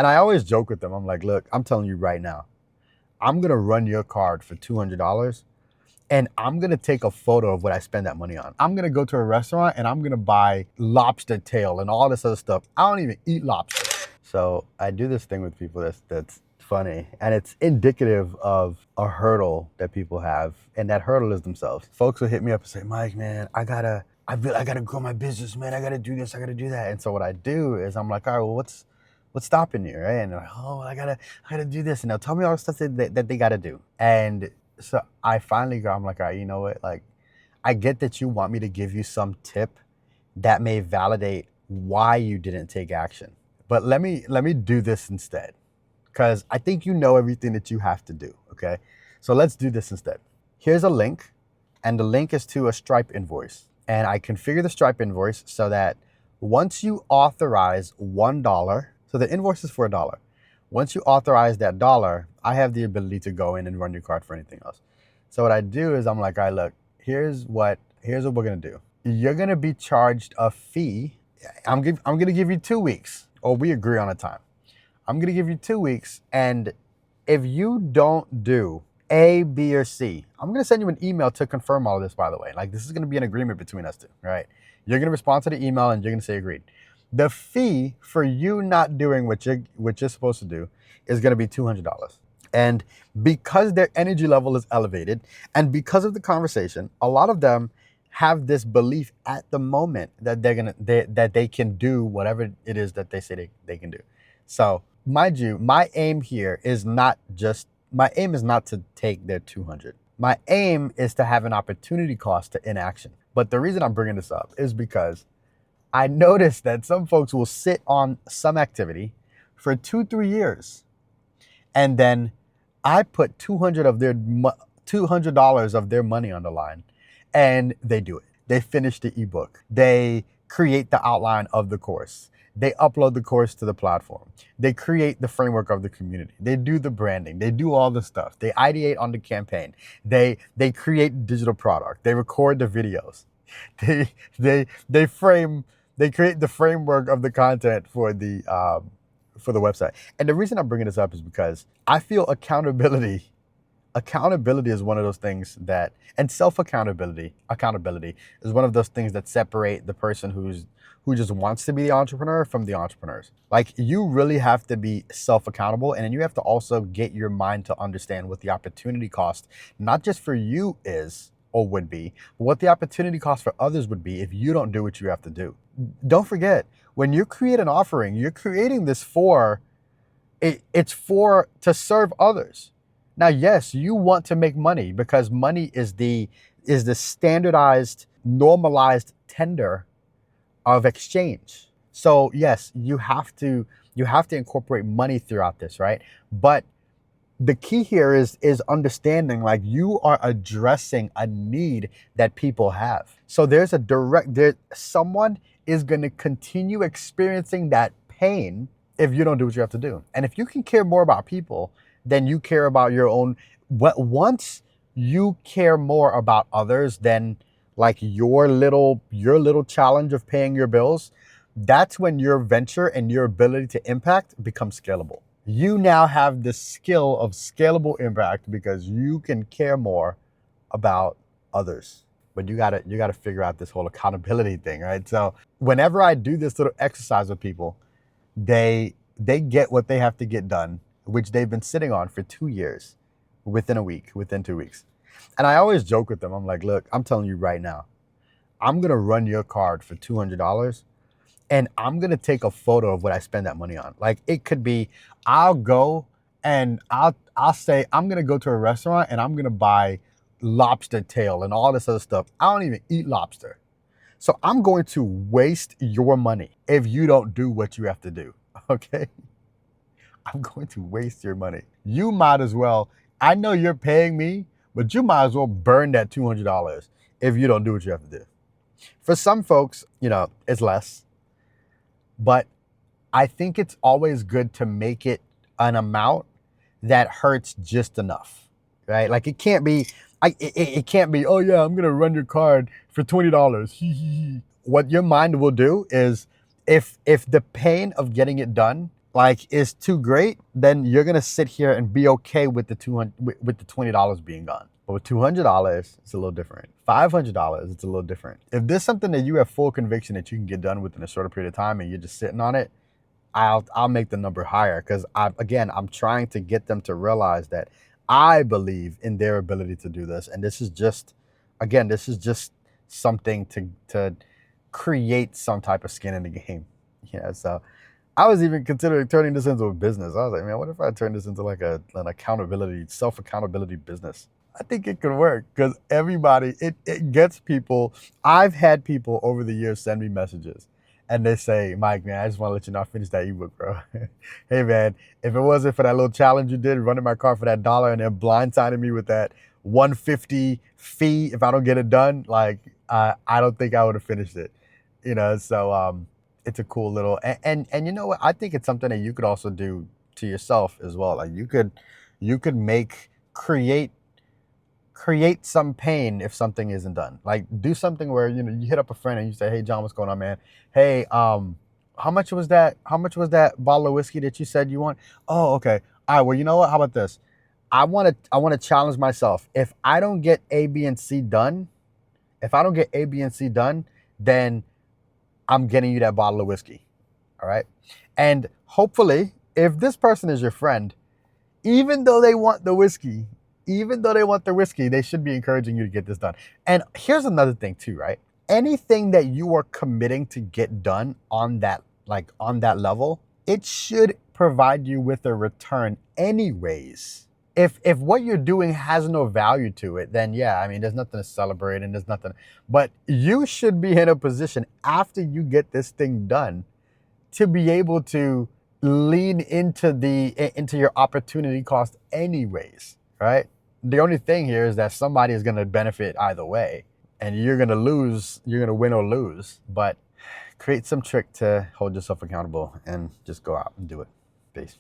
And I always joke with them. I'm like, look, I'm telling you right now, I'm going to run your card for $200 and I'm going to take a photo of what I spend that money on. I'm going to go to a restaurant and I'm going to buy lobster tail and all this other stuff. I don't even eat lobster. So I do this thing with people that's funny, and it's indicative of a hurdle that people have, and that hurdle is themselves. Folks will hit me up and say, Mike, man, I gotta grow my business, man. I gotta do this, I gotta do that. And so what I do is I'm like, all right, well, what's stopping you, right? And they're like, oh, I gotta do this, and they'll tell me all the stuff that they gotta do. And so I finally go, I'm like, all right, you know what? Like, I get that you want me to give you some tip that may validate why you didn't take action. But let me do this instead, because I think you know everything that you have to do, okay? So let's do this instead. Here's a link, and the link is to a Stripe invoice. And I configure the Stripe invoice so that once you authorize $1, so the invoice is for $1. Once you authorize that $1, I have the ability to go in and run your card for anything else. So what I do is I'm like, all right, look, here's what we're gonna do. You're gonna be charged a fee. I'm gonna give you 2 weeks, or we agree on a time. I'm gonna give you 2 weeks, and if you don't do A, B, or C, I'm gonna send you an email to confirm all of this, by the way. Like, this is gonna be an agreement between us two, right? You're gonna respond to the email and you're gonna say agreed. The fee for you not doing what you're supposed to do is gonna be $200. And because their energy level is elevated, and because of the conversation, a lot of them have this belief at the moment that that they can do whatever it is that they say they can do. So mind you, my aim is not to take their 200. My aim is to have an opportunity cost to inaction. But the reason I'm bringing this up is because I noticed that some folks will sit on some activity for 2-3 years, and then I put $200 of their money on the line, and they do it. They finish the ebook. They create the outline of the course. They upload the course to the platform. They create the framework of the community. They do the branding. They do all the stuff. They ideate on the campaign. They create digital product. They record the videos. They create the framework of the content for the website. And the reason I'm bringing this up is because I feel accountability is one of those things that, and accountability is one of those things that separate the person who just wants to be the entrepreneur from the entrepreneurs. Like, you really have to be self-accountable, and then you have to also get your mind to understand what the opportunity cost, not just for you is or would be, but what the opportunity cost for others would be if you don't do what you have to do. Don't forget, when you create an offering, you're creating this it's to serve others. Now, yes, you want to make money because money is the standardized, normalized tender of exchange. So yes, you have to incorporate money throughout this, right? But the key here is understanding, like, you are addressing a need that people have. So someone is going to continue experiencing that pain if you don't do what you have to do. And if you can care more about people than you care about your own, once you care more about others than like your little challenge of paying your bills, that's when your venture and your ability to impact becomes scalable. You now have the skill of scalable impact because you can care more about others. But you gotta figure out this whole accountability thing, right? So whenever I do this little exercise with people, they get what they have to get done, which they've been sitting on for 2 years, within a week, within 2 weeks. And I always joke with them. I'm like, look, I'm telling you right now, I'm gonna run your card for $200, and I'm gonna take a photo of what I spend that money on. Like, it could be, I'll go and I'll say I'm gonna go to a restaurant and I'm gonna buy lobster tail and all this other stuff. I don't even eat lobster. So I'm going to waste your money if you don't do what you have to do, okay? I'm going to waste your money. You might as well, I know you're paying me, but you might as well burn that $200 if you don't do what you have to do. For some folks, it's less, but I think it's always good to make it an amount that hurts just enough, right? Like, it can't be, oh yeah, I'm gonna run your card for $20. What your mind will do is, if the pain of getting it done like is too great, then you're gonna sit here and be okay with the $20 being gone. But with $200, it's a little different. $500, it's a little different. If there's something that you have full conviction that you can get done within a shorter period of time and you're just sitting on it, I'll make the number higher, because I'm trying to get them to realize that I believe in their ability to do this, and this is just something to create some type of skin in the game. Yeah, so I was even considering turning this into a business. I was like, man, what if I turn this into like an accountability, self-accountability business? I think it could work, because everybody, it gets people. I've had people over the years send me messages and they say, Mike, man, I just want to let you know I finished that ebook, bro. Hey, man, if it wasn't for that little challenge you did, running my car for that dollar and then blindsiding me with that 150 fee if I don't get it done, like, I don't think I would have finished it. So it's a cool little, and you know what? I think it's something that you could also do to yourself as well. Like you could create some pain if something isn't done. Like do something where you hit up a friend and you say, "Hey John, what's going on, man? Hey, how much was that? How much was that bottle of whiskey that you said you want? Oh, okay. All right. Well, you know what? How about this? I want to challenge myself. If I don't get A, B, and C done, then I'm getting you that bottle of whiskey. All right. And hopefully, if this person is your friend, even though they want the whiskey, they should be encouraging you to get this done. And here's another thing too, right? Anything that you are committing to get done on that, like on that level, it should provide you with a return anyways. If what you're doing has no value to it, then yeah, I mean, there's nothing to celebrate and there's nothing. But you should be in a position after you get this thing done to be able to lean into your opportunity cost anyways, right? The only thing here is that somebody is going to benefit either way, and you're going to lose, you're going to win or lose, but create some trick to hold yourself accountable and just go out and do it. Peace.